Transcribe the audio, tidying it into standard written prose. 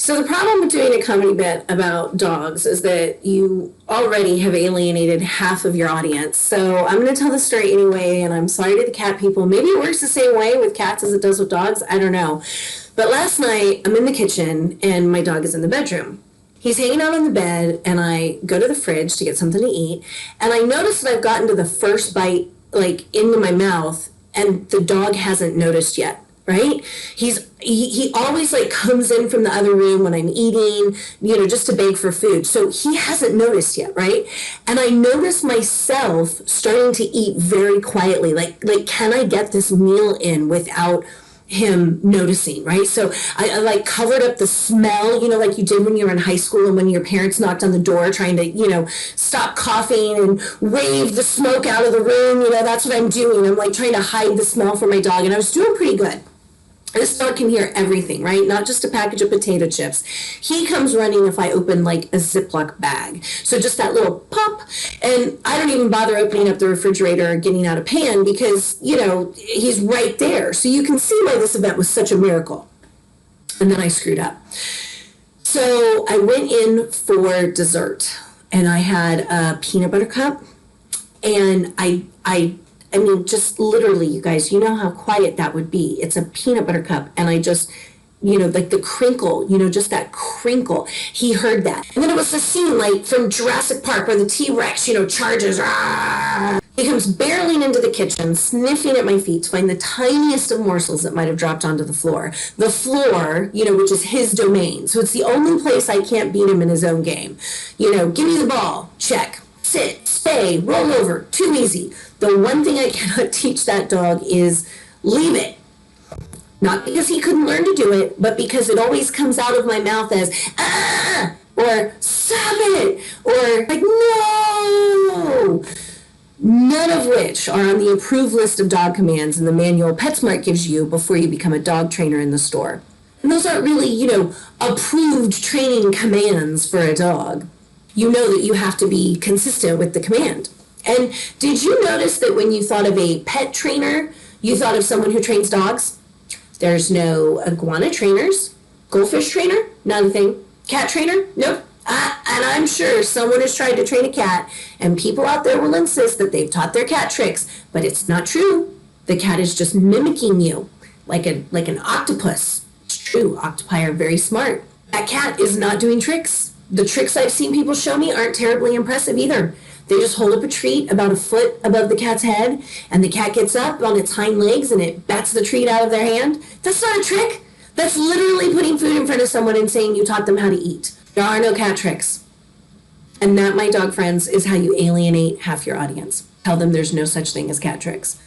So the problem with doing a comedy bit about dogs is that you already have alienated half of your audience. So I'm going to tell the story anyway, and I'm sorry to the cat people. Maybe it works the same way with cats as it does with dogs. I don't know. But last night, I'm in the kitchen, and my dog is in the bedroom. He's hanging out on the bed, and I go to the fridge to get something to eat, and I notice that I've gotten to the first bite, like, into my mouth, and the dog hasn't noticed yet. Right? He always like comes in from the other room when I'm eating, just to beg for food. So he hasn't noticed yet, right? And I notice myself starting to eat very quietly. Like can I get this meal in without him noticing, right? So I like covered up the smell, like you did when you were in high school and when your parents knocked on the door trying to, stop coughing and wave the smoke out of the room. That's what I'm doing. I'm like trying to hide the smell from my dog, and I was doing pretty good. This dog can hear everything, right? Not just a package of potato chips. He comes running if I open like a Ziploc bag. So just that little pop. And I don't even bother opening up the refrigerator or getting out a pan because, he's right there. So you can see why this event was such a miracle. And then I screwed up. So I went in for dessert and I had a peanut butter cup, and I mean, just literally, you guys, you know how quiet that would be. It's a peanut butter cup, and I just, like the crinkle, just that crinkle. He heard that. And then it was the scene, like, from Jurassic Park where the T-Rex, charges. Rah! He comes barreling into the kitchen, sniffing at my feet to find the tiniest of morsels that might have dropped onto the floor. The floor, which is his domain. So it's the only place I can't beat him in his own game. Give me the ball. Check. Sit, stay, roll over. Too easy. The one thing I cannot teach that dog is leave it. Not because he couldn't learn to do it, but because it always comes out of my mouth as, ah, or stop it, or like, no. None of which are on the approved list of dog commands in the manual PetSmart gives you before you become a dog trainer in the store. And those aren't really, approved training commands for a dog. You know that you have to be consistent with the command. And did you notice that when you thought of a pet trainer, you thought of someone who trains dogs? There's no iguana trainers, goldfish trainer, not a thing. Cat trainer? Nope. And I'm sure someone has tried to train a cat, and people out there will insist that they've taught their cat tricks, but it's not true. The cat is just mimicking you, like an octopus. It's true, octopi are very smart. That cat is not doing tricks. The tricks I've seen people show me aren't terribly impressive either. They just hold up a treat about a foot above the cat's head, and the cat gets up on its hind legs and it bats the treat out of their hand. That's not a trick. That's literally putting food in front of someone and saying you taught them how to eat. There are no cat tricks. And that, my dog friends, is how you alienate half your audience. Tell them there's no such thing as cat tricks.